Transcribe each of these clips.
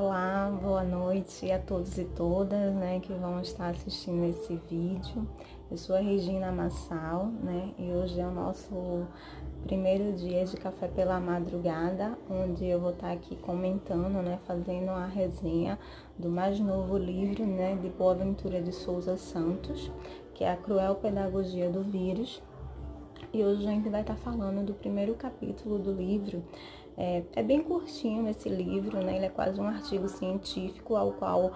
Olá, boa noite a todos e todas, que vão estar assistindo esse vídeo. Eu sou a Regina Massal, e hoje é o nosso primeiro dia de café pela madrugada, onde eu vou estar aqui comentando, fazendo a resenha do mais novo livro, de Boaventura de Souza Santos, que é A Cruel Pedagogia do Vírus. E hoje a gente vai estar falando do primeiro capítulo do livro. É bem curtinho esse livro, ele é quase um artigo científico ao qual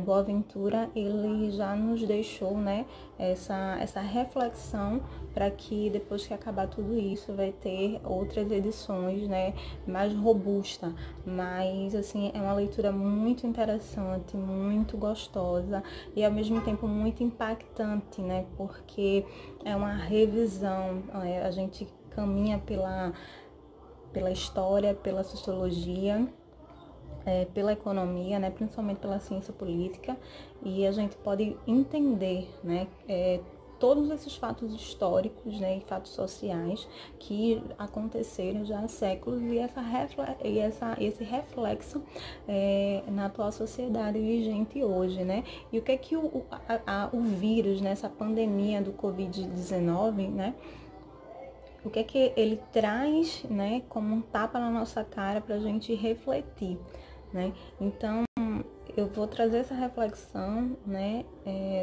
Boaventura ele já nos deixou essa reflexão para que depois que acabar tudo isso vai ter outras edições mais robusta, mas assim é uma leitura muito interessante, muito gostosa e ao mesmo tempo muito impactante, porque é uma revisão, a gente caminha pela história, pela sociologia, pela economia, principalmente pela ciência política, e a gente pode entender todos esses fatos históricos e fatos sociais que aconteceram já há séculos e esse reflexo na atual sociedade vigente hoje, E o que é que o vírus, essa pandemia do Covid-19, o que é que ele traz, como um tapa na nossa cara para a gente refletir, Então, eu vou trazer essa reflexão,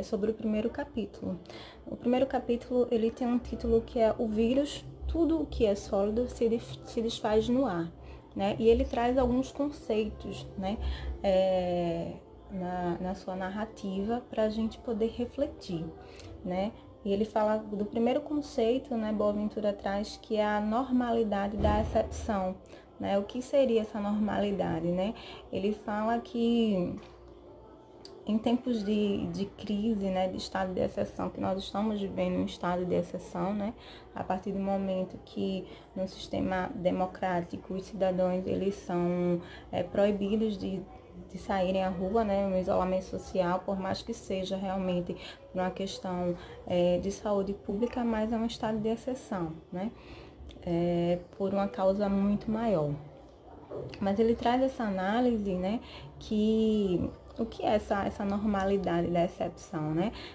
sobre o primeiro capítulo. O primeiro capítulo, ele tem um título que é O Vírus, Tudo o que é sólido se desfaz no ar, E ele traz alguns conceitos, na sua narrativa para a gente poder refletir, E ele fala do primeiro conceito, Boaventura traz, que é a normalidade da exceção, O que seria essa normalidade, Ele fala que em tempos de crise, de estado de exceção, que nós estamos vivendo um estado de exceção, a partir do momento que no sistema democrático os cidadãos eles são proibidos de saírem à rua, no isolamento social, por mais que seja realmente por uma questão de saúde pública, mas é um estado de exceção, por uma causa muito maior. Mas ele traz essa análise, que o que é essa normalidade da exceção,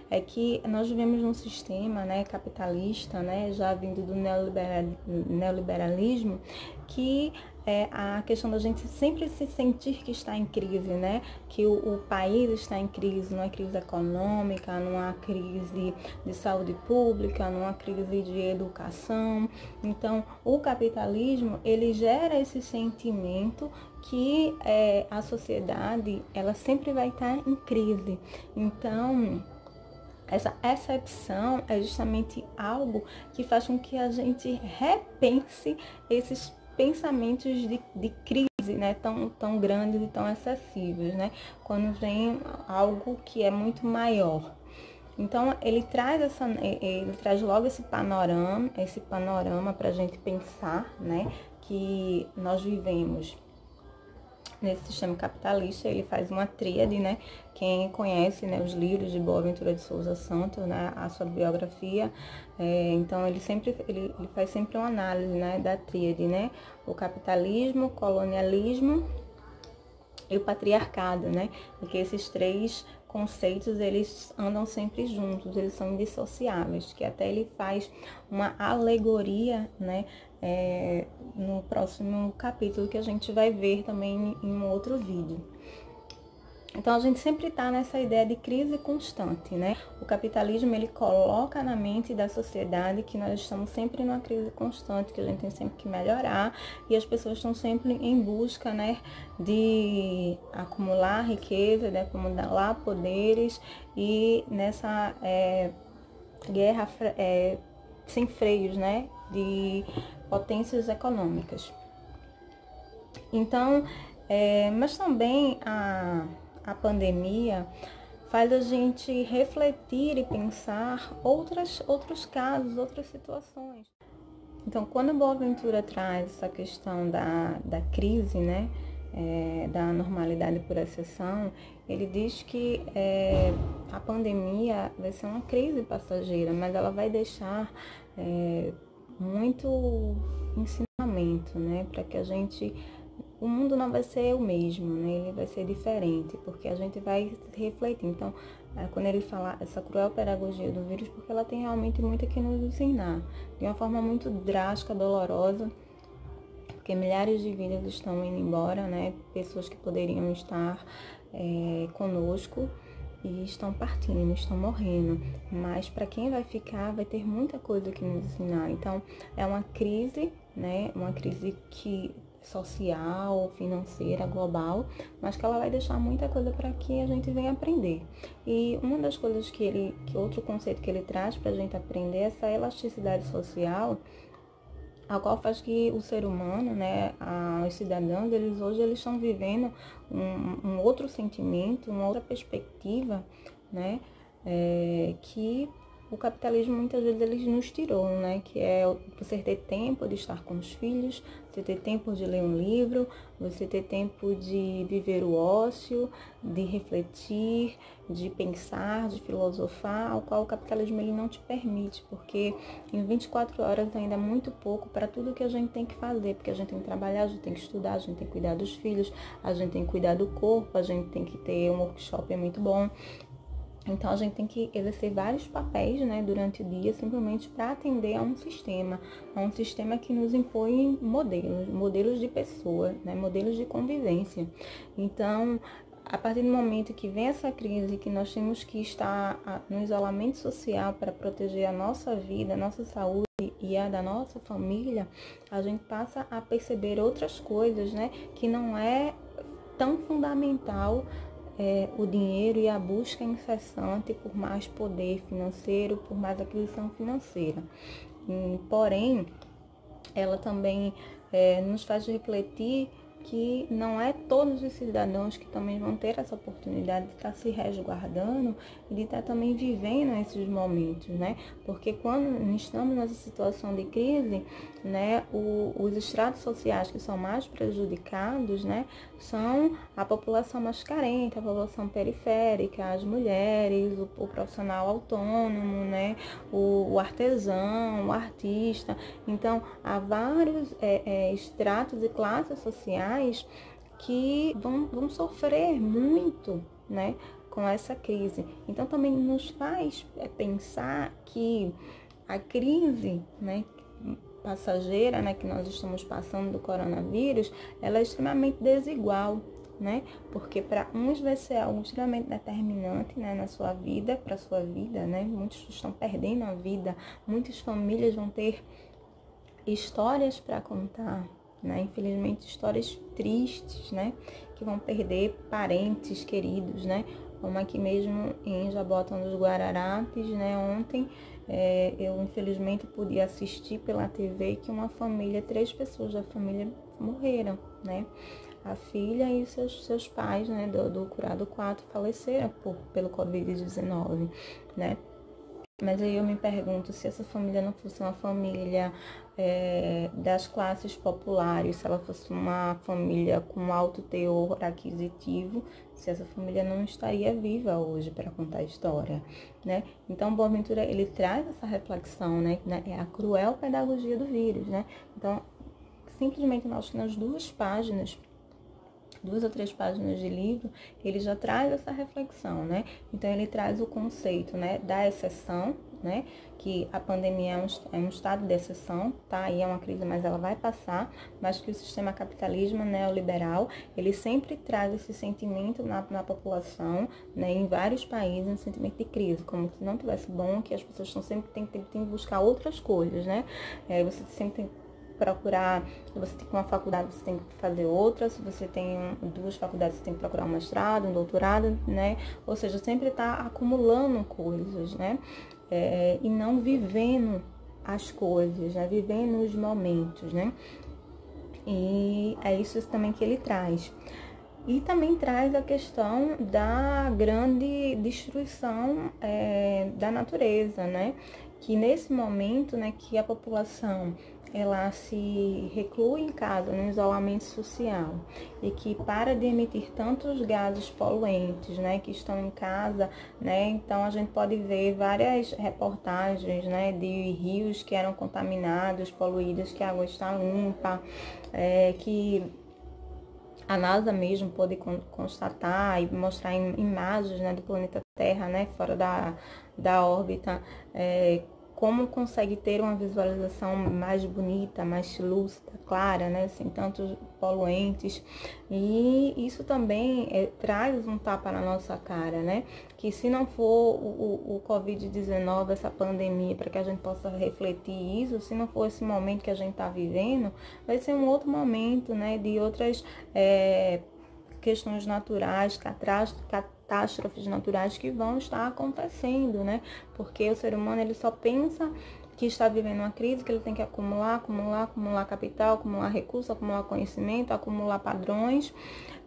É que nós vivemos num sistema, capitalista, já vindo do neoliberalismo, que é a questão da gente sempre se sentir que está em crise, Que o país está em crise, numa crise econômica, numa crise de saúde pública, numa crise de educação. Então, o capitalismo, ele gera esse sentimento que a sociedade, ela sempre vai estar em crise. Então, essa excepção é justamente algo que faz com que a gente repense esses pensamentos de crise, tão grandes e tão excessivos, quando vem algo que é muito maior. Então, ele traz logo esse panorama para a gente pensar, que nós vivemos nesse sistema capitalista. Ele faz uma tríade, Quem conhece, os livros de Boaventura de Souza Santos, a sua biografia, então ele faz sempre uma análise, da tríade, O capitalismo, o colonialismo e o patriarcado, E que esses três conceitos, eles andam sempre juntos, eles são indissociáveis, que até ele faz uma alegoria, no próximo capítulo, que a gente vai ver também em um outro vídeo. Então, a gente sempre está nessa ideia de crise constante, O capitalismo, ele coloca na mente da sociedade que nós estamos sempre numa crise constante, que a gente tem sempre que melhorar, e as pessoas estão sempre em busca, de acumular riqueza, de acumular poderes, e nessa guerra sem freios, de potências econômicas. Então, mas também a pandemia faz a gente refletir e pensar outros casos, outras situações. Então, quando Boaventura traz essa questão da crise, da normalidade por exceção, ele diz que a pandemia vai ser uma crise passageira, mas ela vai deixar muito ensinamento, para que a gente o mundo não vai ser o mesmo, né? Ele vai ser diferente, porque a gente vai refletir. Então, quando ele fala essa cruel pedagogia do vírus, porque ela tem realmente muito que nos ensinar, de uma forma muito drástica, dolorosa, porque milhares de vidas estão indo embora, né? Pessoas que poderiam estar conosco e estão partindo, estão morrendo. Mas para quem vai ficar, vai ter muita coisa que nos ensinar. Então, é uma crise, né? Uma crise social, financeira, global, mas que ela vai deixar muita coisa para que a gente venha aprender. E uma das coisas que outro conceito que ele traz para a gente aprender é essa elasticidade social, a qual faz que o ser humano, né, os cidadãos, hoje estão vivendo um outro sentimento, uma outra perspectiva, né, que o capitalismo muitas vezes ele nos tirou, né, que é você ter tempo de estar com os filhos, você ter tempo de ler um livro, você ter tempo de viver o ócio, de refletir, de pensar, de filosofar, ao qual o capitalismo ele não te permite, porque em 24 horas ainda é muito pouco para tudo que a gente tem que fazer, porque a gente tem que trabalhar, a gente tem que estudar, a gente tem que cuidar dos filhos, a gente tem que cuidar do corpo, a gente tem que ter um workshop muito bom. Então, a gente tem que exercer vários papéis, né, durante o dia, simplesmente para atender a um sistema que nos impõe modelos de pessoa, né, modelos de convivência. Então, a partir do momento que vem essa crise, que nós temos que estar no isolamento social para proteger a nossa vida, a nossa saúde e a da nossa família, a gente passa a perceber outras coisas, né, que não é tão fundamental o dinheiro e a busca incessante por mais poder financeiro, por mais aquisição financeira. Porém, ela também nos faz refletir que não é todos os cidadãos que também vão ter essa oportunidade de estar se resguardando e de estar também vivendo esses momentos, né? Porque quando estamos nessa situação de crise, né, os estratos sociais que são mais prejudicados, né, são a população mais carente, a população periférica, as mulheres, o profissional autônomo, né, o artesão, o artista. Então, há vários estratos e classes sociais que vão sofrer muito, né, com essa crise. Então, também nos faz pensar que a crise, né, passageira, né, que nós estamos passando do coronavírus, ela é extremamente desigual, né? Porque para uns vai ser algo extremamente determinante, né, na sua vida, para a sua vida, né? Muitos estão perdendo a vida, muitas famílias vão ter histórias para contar, né? Infelizmente, histórias tristes, né? Que vão perder parentes queridos, né? Como aqui mesmo em Jabotão dos Guararapes, né? Ontem eu infelizmente pude assistir pela TV que uma família, 3 pessoas da família morreram, né? A filha e seus pais, né? Do curado 4 faleceram pelo Covid-19, né? Mas aí eu me pergunto se essa família não fosse uma família das classes populares, se ela fosse uma família com alto teor aquisitivo, se essa família não estaria viva hoje para contar a história, né? Então, Boaventura, ele traz essa reflexão, né? É a cruel pedagogia do vírus, né? Então, simplesmente nós nas 2 ou 3 páginas de livro, ele já traz essa reflexão, né? Então, ele traz o conceito, né, da exceção, né? Que a pandemia é um estado de exceção, tá? E é uma crise, mas ela vai passar, mas que o sistema capitalismo neoliberal, ele sempre traz esse sentimento na população, né? Em vários países, um sentimento de crise, como se não tivesse bom, que as pessoas tem que buscar outras coisas, né? Você sempre tem procurar, se você tem uma faculdade, você tem que fazer outra, se você tem 2 faculdades, você tem que procurar um mestrado, um doutorado, né? Ou seja, sempre está acumulando coisas, né? E não vivendo as coisas, né? Vivendo os momentos, né? E é isso também que ele traz. E também traz a questão da grande destruição da natureza, né? Que nesse momento, né, que a população ela se reclui em casa, no isolamento social, e que para de emitir tantos gases poluentes, né, que estão em casa, né, então a gente pode ver várias reportagens, né, de rios que eram contaminados, poluídos, que a água está limpa, que A NASA mesmo pôde constatar e mostrar imagens, né, do planeta Terra, né, fora da órbita, como consegue ter uma visualização mais bonita, mais lúcida, clara, né, sem tantos poluentes. E isso também traz um tapa na nossa cara, né, que se não for o Covid-19, essa pandemia, para que a gente possa refletir isso, se não for esse momento que a gente está vivendo, vai ser um outro momento, né, de outras questões naturais, catástrofes naturais que vão estar acontecendo, né? Porque o ser humano, ele só pensa que está vivendo uma crise, que ele tem que acumular capital, acumular recursos, acumular conhecimento, acumular padrões,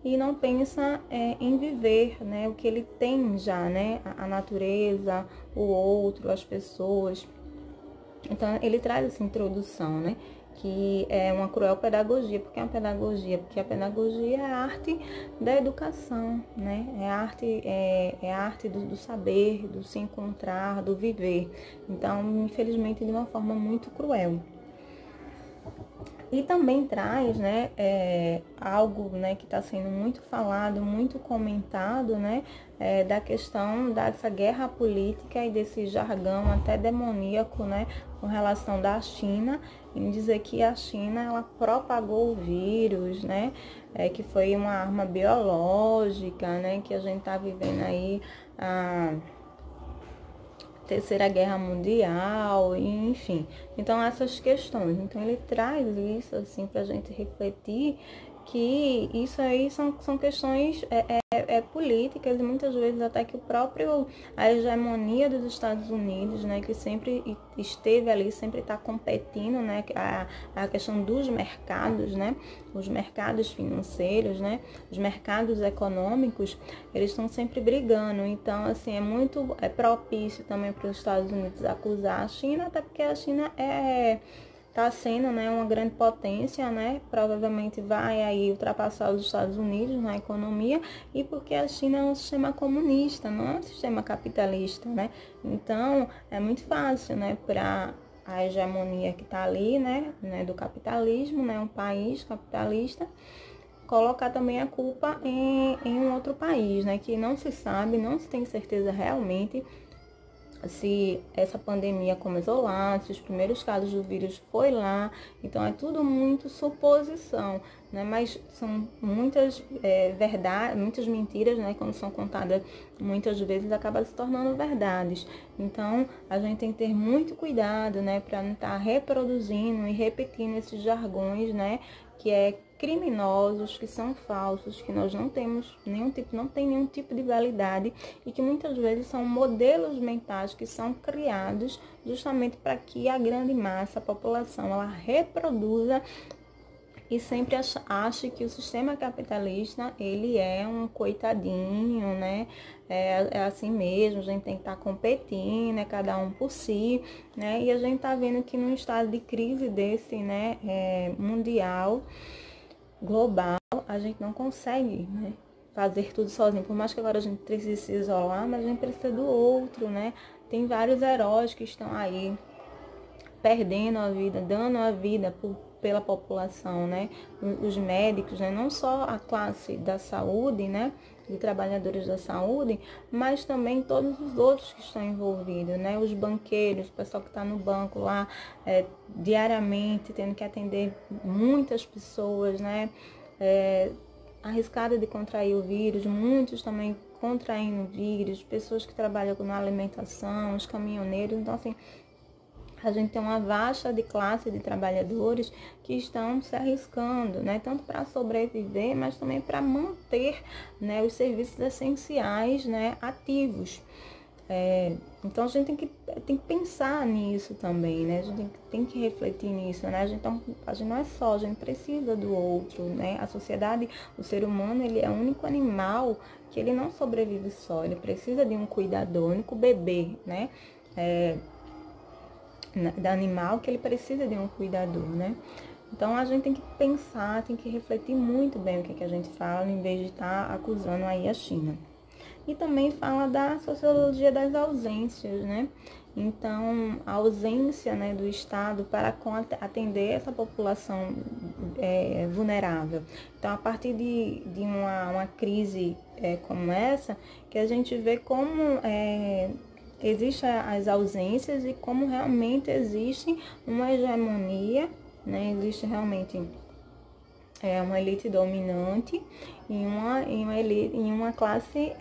e não pensa em viver, né, o que ele tem já, né, a natureza, o outro, as pessoas. Então, ele traz essa introdução, né, que é uma cruel pedagogia. Por que é uma pedagogia? Porque a pedagogia é a arte da educação, né? É a arte do saber, do se encontrar, do viver. Então, infelizmente, de uma forma muito cruel. E também traz, né, algo, né, que está sendo muito falado, muito comentado, né, da questão dessa guerra política e desse jargão até demoníaco, né, com relação da China, em dizer que a China, ela propagou o vírus, né, que foi uma arma biológica, né, que a gente está vivendo aí a Terceira Guerra Mundial, enfim. Então, essas questões. Então, ele traz isso, assim, para a gente refletir que isso aí são questões políticas, e muitas vezes até que a hegemonia dos Estados Unidos, né, que sempre esteve ali, sempre está competindo, né, a questão dos mercados, né, os mercados financeiros, né, os mercados econômicos, eles estão sempre brigando. Então, assim, é muito propício também para os Estados Unidos acusar a China, até porque a China está sendo, né, uma grande potência, né, provavelmente vai aí ultrapassar os Estados Unidos na economia, e porque a China é um sistema comunista, não é um sistema capitalista, né, então é muito fácil, né, para a hegemonia que está ali, né, do capitalismo, né, um país capitalista, colocar também a culpa em um outro país, né, que não se sabe, não se tem certeza realmente se essa pandemia começou lá, se os primeiros casos do vírus foi lá. Então é tudo muito suposição, né? Mas são muitas verdades, muitas mentiras, né? Quando são contadas muitas vezes acaba se tornando verdades. Então a gente tem que ter muito cuidado, né? Para não estar reproduzindo e repetindo esses jargões, né? Que criminosos, que são falsos, que nós não temos não tem nenhum tipo de validade, e que muitas vezes são modelos mentais que são criados justamente para que a grande massa, a população, ela reproduza e sempre ache que o sistema capitalista, ele é um coitadinho, né? É assim mesmo, a gente tem que estar competindo, né? Cada um por si, né? E a gente tá vendo que num estado de crise desse, né, mundial, global, a gente não consegue, né, fazer tudo sozinho. Por mais que agora a gente precise se isolar, mas a gente precisa do outro, né? Tem vários heróis que estão aí perdendo a vida, dando a vida pela população, né? Os médicos, né? Não só a classe da saúde, né? De trabalhadores da saúde, mas também todos os outros que estão envolvidos, né? Os banqueiros, o pessoal que está no banco lá diariamente, tendo que atender muitas pessoas, né? Arriscada de contrair o vírus, muitos também contraindo o vírus, pessoas que trabalham na alimentação, os caminhoneiros. Então, assim, a gente tem uma vasta de classe de trabalhadores que estão se arriscando, né, tanto para sobreviver, mas também para manter, né, os serviços essenciais, né, ativos. Então a gente tem que pensar nisso também, né? A gente tem que refletir nisso, né? A gente não é só, a gente precisa do outro, né? A sociedade, o ser humano, ele é o único animal que ele não sobrevive só, ele precisa de um cuidador, o único bebê, né? Da animal que ele precisa de um cuidador, né? Então a gente tem que pensar, tem que refletir muito bem o que a gente fala, em vez de estar acusando aí a China. e também fala da sociologia das ausências, né? Então, a ausência, né, do Estado para atender essa população vulnerável. Então, a partir de uma crise como essa, que a gente vê como existem as ausências e como realmente existe uma hegemonia, né? Existe realmente uma elite dominante em uma classe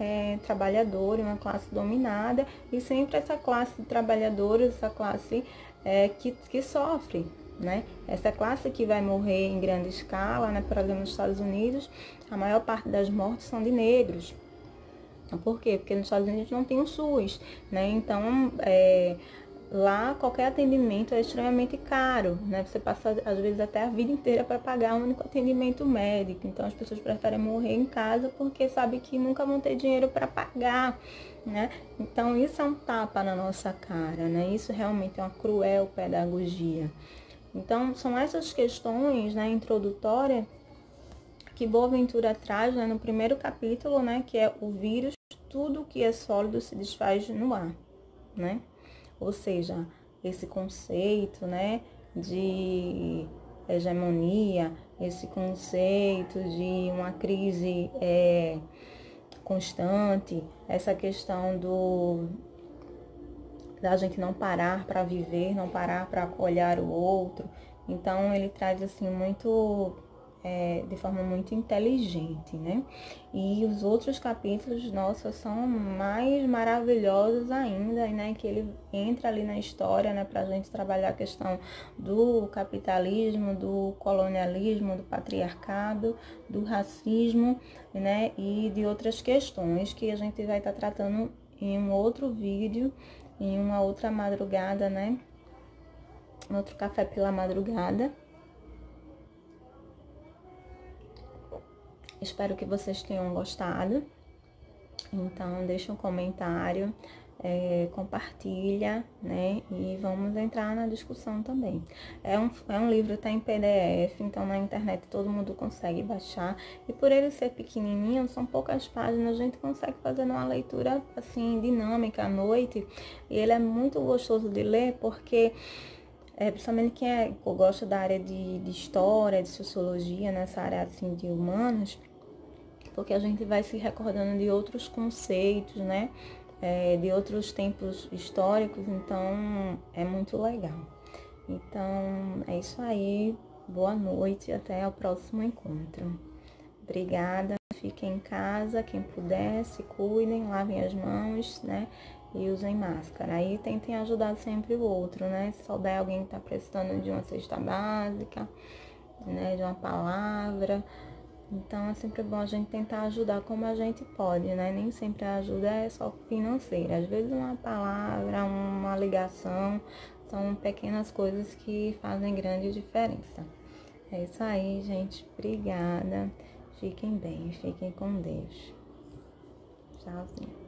trabalhadora, uma classe dominada, e sempre essa classe de trabalhadores, essa classe que sofre, né? Essa classe que vai morrer em grande escala, né? Por exemplo, nos Estados Unidos, a maior parte das mortes são de negros. Por quê? Porque nos Estados Unidos não tem o SUS, né? Então, lá qualquer atendimento é extremamente caro, né? Você passa às vezes até a vida inteira para pagar um único atendimento médico. Então as pessoas preferem morrer em casa porque sabem que nunca vão ter dinheiro para pagar, né? Então isso é um tapa na nossa cara, né? Isso realmente é uma cruel pedagogia. Então são essas questões, né, introdutórias que Boaventura traz, né, no primeiro capítulo, né, que é o vírus, tudo que é sólido se desfaz no ar, né? Ou seja, esse conceito, né, de hegemonia, esse conceito de uma crise constante, essa questão da gente não parar para viver, não parar para olhar o outro. Então ele traz assim muito de forma muito inteligente, né? E os outros capítulos, nossa, são mais maravilhosos ainda, né? Que ele entra ali na história, né? Pra gente trabalhar a questão do capitalismo, do colonialismo, do patriarcado, do racismo, né? E de outras questões que a gente vai estar tratando em um outro vídeo, em uma outra madrugada, né? Outro café pela madrugada. Espero que vocês tenham gostado. Então, deixa um comentário, compartilha, né? E vamos entrar na discussão também. É um livro, tá em PDF, então na internet todo mundo consegue baixar. E por ele ser pequenininho, são poucas páginas, a gente consegue fazer uma leitura, assim, dinâmica à noite. E ele é muito gostoso de ler, porque principalmente quem gosta da área de história, de sociologia, nessa área assim de humanos, porque a gente vai se recordando de outros conceitos, né? De outros tempos históricos, então é muito legal. Então é isso aí, boa noite, até o próximo encontro. Obrigada, fiquem em casa, quem puder, se cuidem, lavem as mãos, né? E usem máscara. Aí tentem ajudar sempre o outro, né? Se souber alguém que está precisando de uma cesta básica, né? De uma palavra. Então é sempre bom a gente tentar ajudar como a gente pode, né? Nem sempre a ajuda é só financeira. Às vezes uma palavra, uma ligação, são pequenas coisas que fazem grande diferença. É isso aí, gente. Obrigada. Fiquem bem, fiquem com Deus. Tchauzinho.